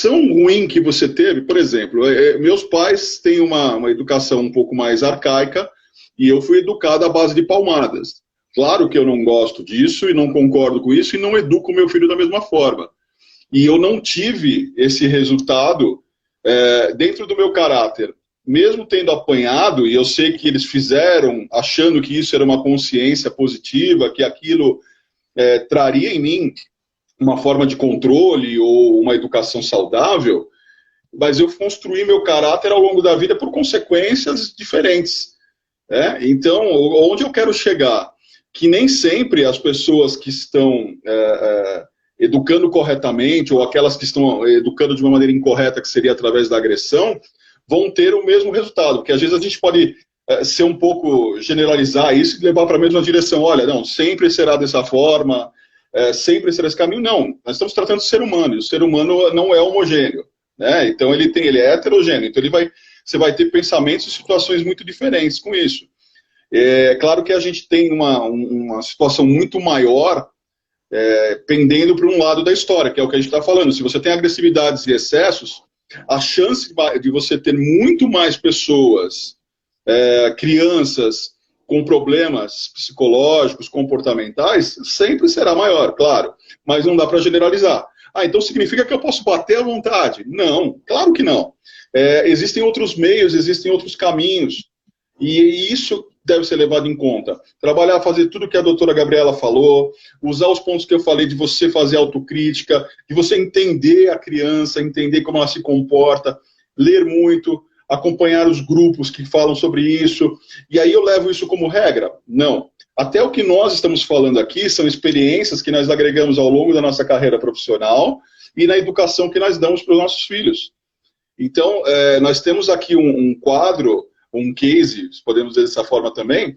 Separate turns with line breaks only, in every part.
educação ruim que você teve, por exemplo, meus pais têm uma educação um pouco mais arcaica e eu fui educado à base de palmadas. Claro que eu não gosto disso e não concordo com isso e não educo meu filho da mesma forma. E eu não tive esse resultado dentro do meu caráter. Mesmo tendo apanhado, e eu sei que eles fizeram achando que isso era uma consciência positiva, que aquilo traria em mim uma forma de controle ou uma educação saudável, mas eu construí meu caráter ao longo da vida por consequências diferentes. Então, onde eu quero chegar? Que nem sempre as pessoas que estão educando corretamente, ou aquelas que estão educando de uma maneira incorreta, que seria através da agressão, vão ter o mesmo resultado, porque às vezes a gente pode ser um pouco, generalizar isso e levar para a mesma direção. Olha, não, sempre será dessa forma, sempre será esse caminho. Não, nós estamos tratando do ser humano, e o ser humano não é homogêneo, né? Então ele é heterogêneo, então você vai ter pensamentos e situações muito diferentes com isso. É claro que a gente tem uma situação muito maior pendendo para um lado da história, que é o que a gente está falando. Se você tem agressividades e excessos, a chance de você ter muito mais pessoas, crianças com problemas psicológicos, comportamentais, sempre será maior, claro, mas não dá para generalizar. Então significa que eu posso bater à vontade? Não, claro que não. Existem outros meios, existem outros caminhos, e isso deve ser levado em conta. Trabalhar, fazer tudo que a doutora Gabriela falou, usar os pontos que eu falei de você fazer autocrítica, de você entender a criança, entender como ela se comporta, ler muito, acompanhar os grupos que falam sobre isso, e aí eu levo isso como regra? Não. Até o que nós estamos falando aqui são experiências que nós agregamos ao longo da nossa carreira profissional e na educação que nós damos para os nossos filhos. Então, nós temos aqui um quadro, um case, podemos dizer dessa forma também,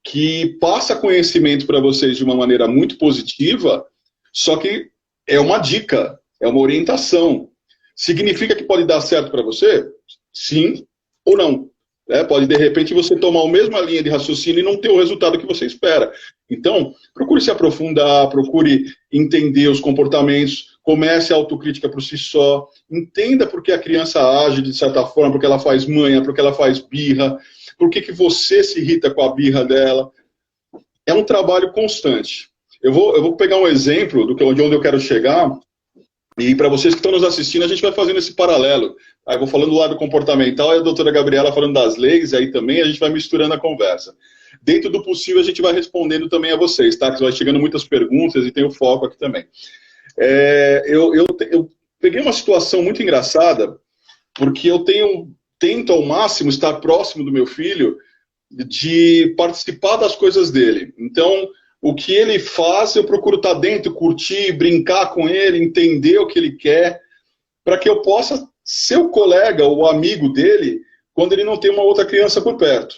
que passa conhecimento para vocês de uma maneira muito positiva, só que é uma dica, é uma orientação. Significa que pode dar certo para você? Sim ou não. Pode, de repente, você tomar a mesma linha de raciocínio e não ter o resultado que você espera. Então, procure se aprofundar, procure entender os comportamentos, comece a autocrítica por si só, entenda por que a criança age de certa forma, porque ela faz manha, porque ela faz birra, por que você se irrita com a birra dela. É um trabalho constante. Eu vou pegar um exemplo de onde eu quero chegar, e para vocês que estão nos assistindo, a gente vai fazendo esse paralelo. Aí vou falando do lado comportamental e a doutora Gabriela falando das leis, aí também a gente vai misturando a conversa. Dentro do possível, a gente vai respondendo também a vocês, tá? Que vai chegando muitas perguntas e tem o foco aqui também. Eu peguei uma situação muito engraçada, porque eu tento ao máximo estar próximo do meu filho, de participar das coisas dele. Então, o que ele faz, eu procuro estar dentro, curtir, brincar com ele, entender o que ele quer, para que eu possa ser o colega ou amigo dele quando ele não tem uma outra criança por perto.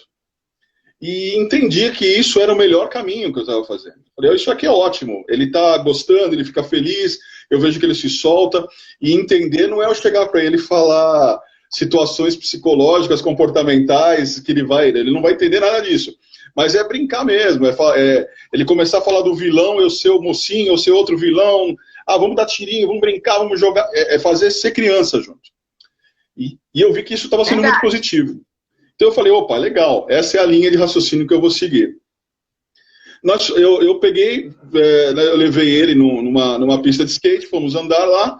E entendi que isso era o melhor caminho que eu estava fazendo. Falei, isso aqui é ótimo, ele está gostando, ele fica feliz, eu vejo que ele se solta, e entender não é eu chegar para ele e falar situações psicológicas, comportamentais, que ele não vai entender nada disso. Mas é brincar mesmo, ele começar a falar do vilão, eu ser o mocinho, eu ser outro vilão, vamos dar tirinho, vamos brincar, vamos jogar, fazer ser criança junto. E eu vi que isso estava sendo muito positivo. Então eu falei, opa, legal, essa é a linha de raciocínio que eu vou seguir. Eu peguei, eu levei ele numa pista de skate, fomos andar lá.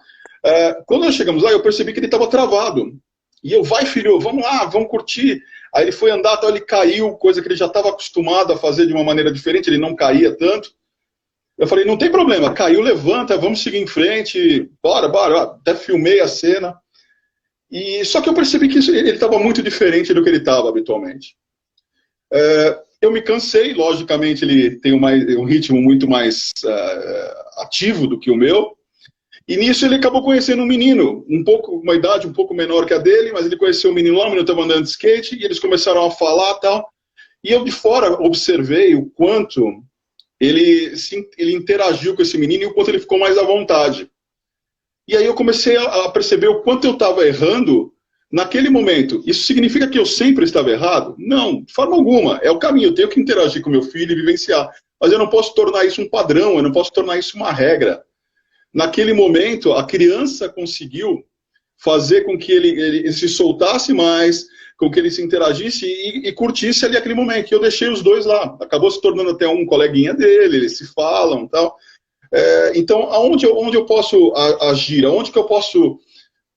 Quando nós chegamos lá, eu percebi que ele estava travado. E eu, vai filho, vamos lá, vamos curtir. Aí ele foi andar, ele caiu, coisa que ele já estava acostumado a fazer de uma maneira diferente, ele não caía tanto. Eu falei, não tem problema, caiu, levanta, vamos seguir em frente, bora, até filmei a cena. Só que eu percebi que ele estava muito diferente do que ele estava habitualmente. Eu me cansei, logicamente ele tem um ritmo muito mais ativo do que o meu. E nisso ele acabou conhecendo um menino, uma idade um pouco menor que a dele, mas ele conheceu um menino lá, o menino estava andando de skate, e eles começaram a falar e tal. E eu de fora observei o quanto ele interagiu com esse menino e o quanto ele ficou mais à vontade. E aí eu comecei a perceber o quanto eu estava errando naquele momento. Isso significa que eu sempre estava errado? Não, de forma alguma. É o caminho, eu tenho que interagir com meu filho e vivenciar. Mas eu não posso tornar isso um padrão, eu não posso tornar isso uma regra. Naquele momento, a criança conseguiu fazer com que ele se soltasse mais, com que ele se interagisse e curtisse ali aquele momento. E eu deixei os dois lá. Acabou se tornando até um coleguinha dele, eles se falam e tal. Então, onde eu posso agir? Aonde que eu posso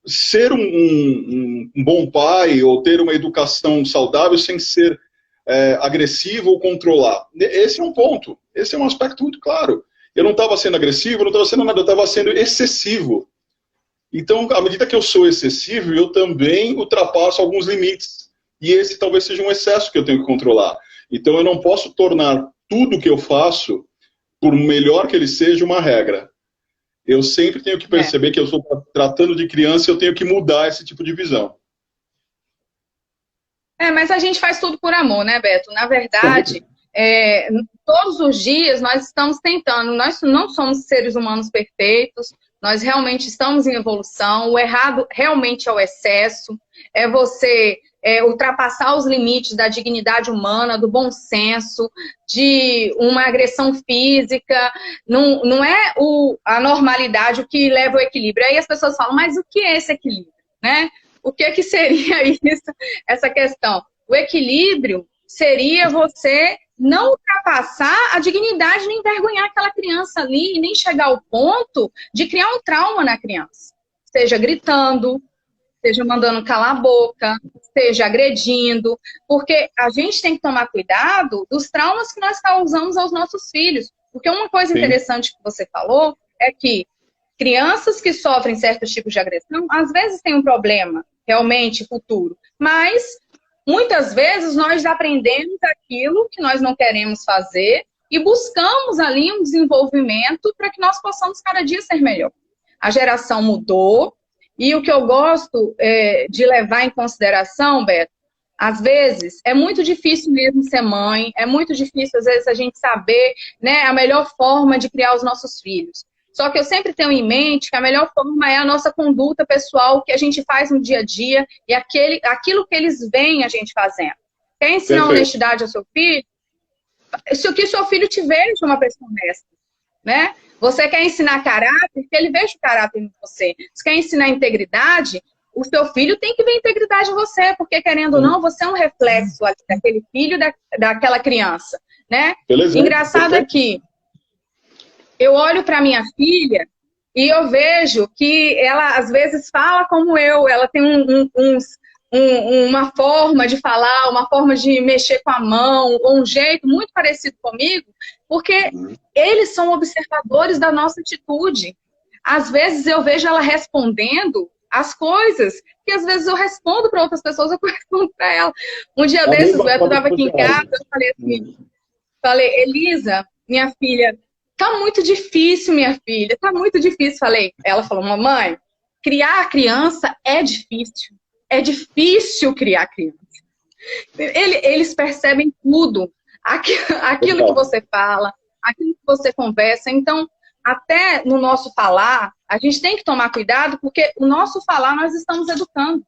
ser um bom pai ou ter uma educação saudável sem ser agressivo ou controlar? Esse é um ponto. Esse é um aspecto muito claro. Eu não estava sendo agressivo, não estava sendo nada, eu estava sendo excessivo. Então, à medida que eu sou excessivo, eu também ultrapasso alguns limites. E esse talvez seja um excesso que eu tenho que controlar. Então, eu não posso tornar tudo que eu faço, por melhor que ele seja, uma regra. Eu sempre tenho que perceber que eu estou tratando de criança e eu tenho que mudar esse tipo de visão.
Mas a gente faz tudo por amor, né, Beto? Na verdade, todos os dias nós estamos tentando. Nós não somos seres humanos perfeitos. Nós realmente estamos em evolução. O errado realmente é o excesso. É você ultrapassar os limites da dignidade humana, do bom senso, de uma agressão física. Não é a normalidade o que leva ao equilíbrio. Aí as pessoas falam, mas o que é esse equilíbrio? Né? O que seria isso, essa questão? O equilíbrio seria você não ultrapassar a dignidade, nem envergonhar aquela criança ali, e nem chegar ao ponto de criar um trauma na criança. Seja gritando, seja mandando calar a boca, seja agredindo, porque a gente tem que tomar cuidado dos traumas que nós causamos aos nossos filhos. Porque uma coisa interessante que você falou é que crianças que sofrem certos tipos de agressão, às vezes têm um problema realmente futuro, mas muitas vezes nós aprendemos aquilo que nós não queremos fazer e buscamos ali um desenvolvimento para que nós possamos cada dia ser melhor. A geração mudou e o que eu gosto de levar em consideração, Beto, às vezes é muito difícil mesmo ser mãe, é muito difícil às vezes a gente saber, né, a melhor forma de criar os nossos filhos. Só que eu sempre tenho em mente que a melhor forma é a nossa conduta pessoal, o que a gente faz no dia a dia e aquilo que eles veem a gente fazendo. Quer ensinar honestidade ao seu filho? Que seu filho te veja uma pessoa honesta, né? Você quer ensinar caráter? Que ele veja o caráter em você. Você quer ensinar integridade? O seu filho tem que ver integridade em você, porque querendo ou não, você é um reflexo ali daquele filho, daquela criança, né? Engraçado é que eu olho para minha filha e eu vejo que ela, às vezes, fala como eu. Ela tem uma forma de falar, uma forma de mexer com a mão, ou um jeito muito parecido comigo, porque eles são observadores da nossa atitude. Às vezes, eu vejo ela respondendo as coisas que, às vezes, eu respondo para outras pessoas, eu respondo para ela. Um dia desses, o Beto estava aqui em casa, eu falei assim, Elisa, minha filha, tá muito difícil, minha filha, tá muito difícil. Ela falou, mamãe, criar a criança é difícil. É difícil criar criança. Eles percebem tudo. Aquilo que você fala, aquilo que você conversa. Então, até no nosso falar, a gente tem que tomar cuidado, porque o nosso falar nós estamos educando.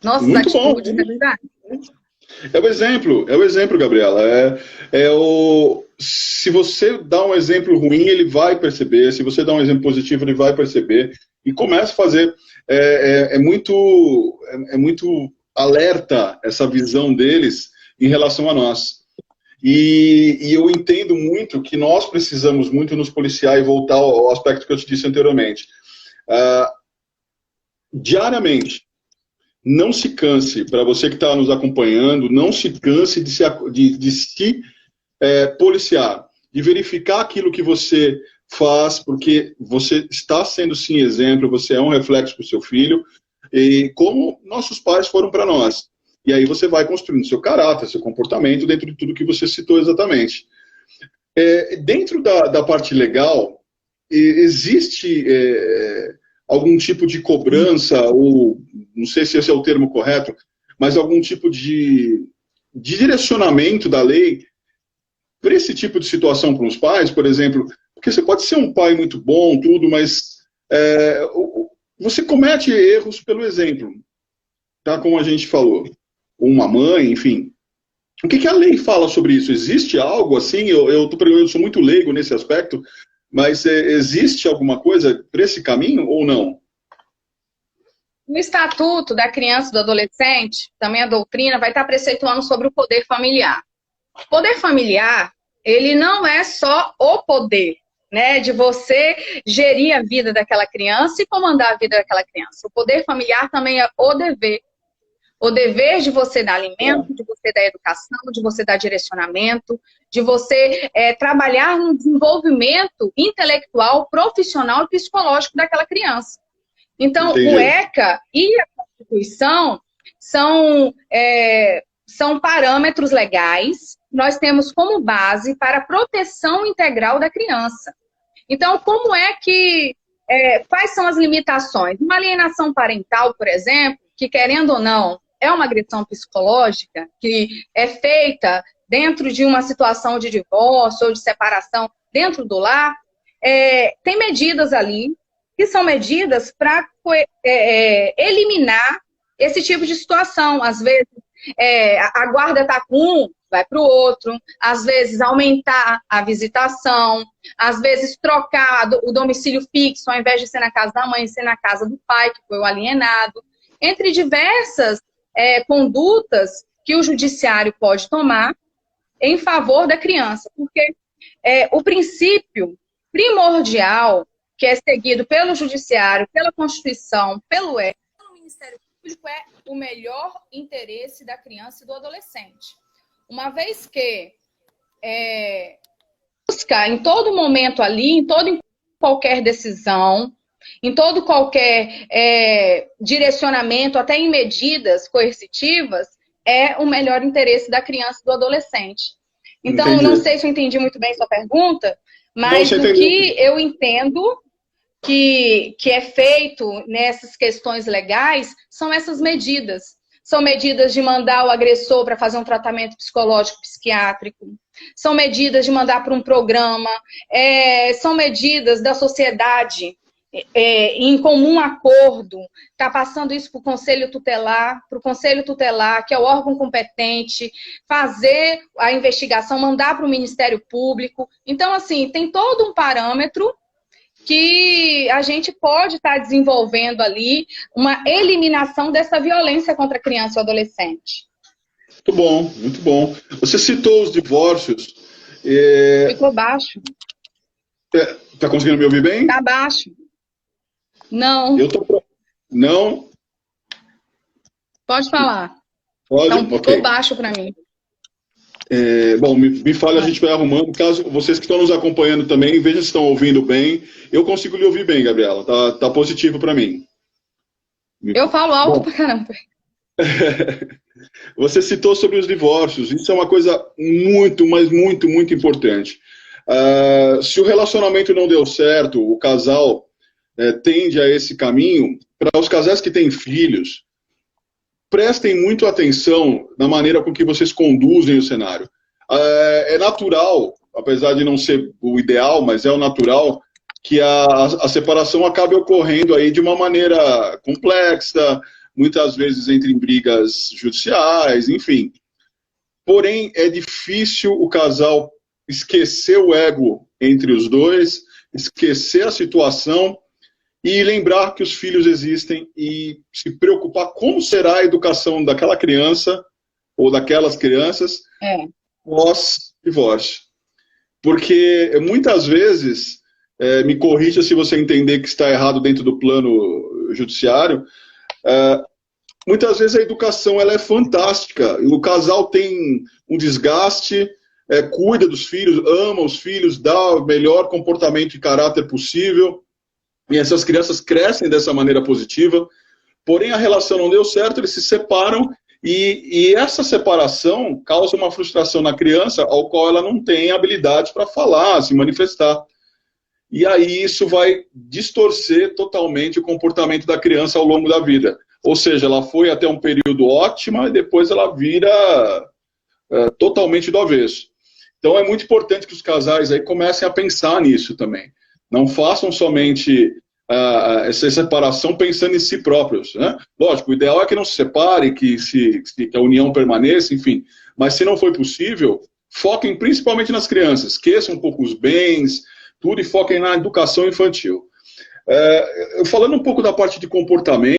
Nossas atitudes, na verdade.
É o exemplo, Gabriela. Se você dá um exemplo ruim, ele vai perceber. Se você dá um exemplo positivo, ele vai perceber. E começa a fazer. É muito alerta essa visão deles em relação a nós. E eu entendo muito que nós precisamos muito nos policiar e voltar ao aspecto que eu te disse anteriormente. Diariamente, não se canse, para você que está nos acompanhando, não se canse de se policiar, de verificar aquilo que você faz, porque você está sendo sim exemplo, você é um reflexo para o seu filho, e como nossos pais foram para nós. E aí você vai construindo seu caráter, seu comportamento, dentro de tudo que você citou exatamente. Dentro da parte legal, existe algum tipo de cobrança, ou não sei se esse é o termo correto, mas algum tipo de direcionamento da lei para esse tipo de situação para os pais, por exemplo, porque você pode ser um pai muito bom, tudo, mas você comete erros pelo exemplo, tá? Como a gente falou, uma mãe, enfim. O que a lei fala sobre isso? Existe algo assim? Eu sou muito leigo nesse aspecto, mas existe alguma coisa para esse caminho ou não?
O Estatuto da Criança e do Adolescente, também a doutrina, vai estar preceituando sobre o poder familiar. O poder familiar, ele não é só o poder, né, de você gerir a vida daquela criança e comandar a vida daquela criança. O poder familiar também é o dever. O dever de você dar alimento, de você dar educação, de você dar direcionamento, de você trabalhar no desenvolvimento intelectual, profissional e psicológico daquela criança. Então,
Entendi.
o ECA e a Constituição são parâmetros legais que nós temos como base para a proteção integral da criança. Então, como é que... quais são as limitações? Uma alienação parental, por exemplo, que querendo ou não, é uma agressão psicológica, que é feita dentro de uma situação de divórcio ou de separação dentro do lar, tem medidas ali, que são medidas para eliminar esse tipo de situação. Às vezes, a guarda está com um, vai para o outro, às vezes aumentar a visitação, às vezes trocar o domicílio fixo, ao invés de ser na casa da mãe, ser na casa do pai, que foi o alienado, entre diversas condutas que o judiciário pode tomar em favor da criança, porque o princípio primordial que é seguido pelo judiciário, pela Constituição, pelo Ministério Público é o melhor interesse da criança e do adolescente. Uma vez que busca em todo momento ali, em qualquer decisão, em todo qualquer direcionamento, até em medidas coercitivas, é o melhor interesse da criança e do adolescente. Então,
Entendi.
não sei se eu entendi muito bem sua pergunta, mas o que eu entendo que é feito nessas questões legais são essas medidas. São medidas de mandar o agressor para fazer um tratamento psicológico psiquiátrico, são medidas de mandar para um programa, são medidas da sociedade em comum acordo, está passando isso para o Conselho Tutelar, que é o órgão competente, fazer a investigação, mandar para o Ministério Público. Então, assim, tem todo um parâmetro que a gente pode estar desenvolvendo ali uma eliminação dessa violência contra a criança e o adolescente.
Muito bom, muito bom. Você citou os divórcios.
Ficou baixo.
Tá conseguindo me ouvir bem?
Tá baixo. Não.
Não?
Pode falar.
Pode?
Então, ficou
Ok.
baixo para mim.
Bom, me fale, a gente vai arrumando. Caso vocês que estão nos acompanhando também, vejam se estão ouvindo bem. Eu consigo lhe ouvir bem, Gabriela. Tá positivo para mim.
Eu falo alto pra caramba.
Você citou sobre os divórcios. Isso é uma coisa muito, mas muito, muito importante. Se o relacionamento não deu certo, o casal tende a esse caminho. Para os casais que têm filhos, prestem muito atenção na maneira com que vocês conduzem o cenário. É natural, apesar de não ser o ideal, mas é o natural, que a separação acabe ocorrendo aí de uma maneira complexa, muitas vezes entre brigas judiciais, enfim. Porém, é difícil o casal esquecer o ego entre os dois, esquecer a situação e lembrar que os filhos existem e se preocupar como será a educação daquela criança ou daquelas crianças pós-divórcio. Porque muitas vezes, me corrija se você entender que está errado dentro do plano judiciário, muitas vezes a educação ela é fantástica, o casal tem um desgaste, cuida dos filhos, ama os filhos, dá o melhor comportamento e caráter possível, e essas crianças crescem dessa maneira positiva, porém a relação não deu certo, eles se separam, e essa separação causa uma frustração na criança, ao qual ela não tem habilidade para falar, se manifestar. E aí isso vai distorcer totalmente o comportamento da criança ao longo da vida. Ou seja, ela foi até um período ótima e depois ela vira totalmente do avesso. Então é muito importante que os casais aí comecem a pensar nisso também. Não façam somente essa separação pensando em si próprios, né? Lógico, o ideal é que não se separe, que a união permaneça, enfim. Mas se não for possível, foquem principalmente nas crianças. Esqueçam um pouco os bens, tudo, e foquem na educação infantil. Falando um pouco da parte de comportamento,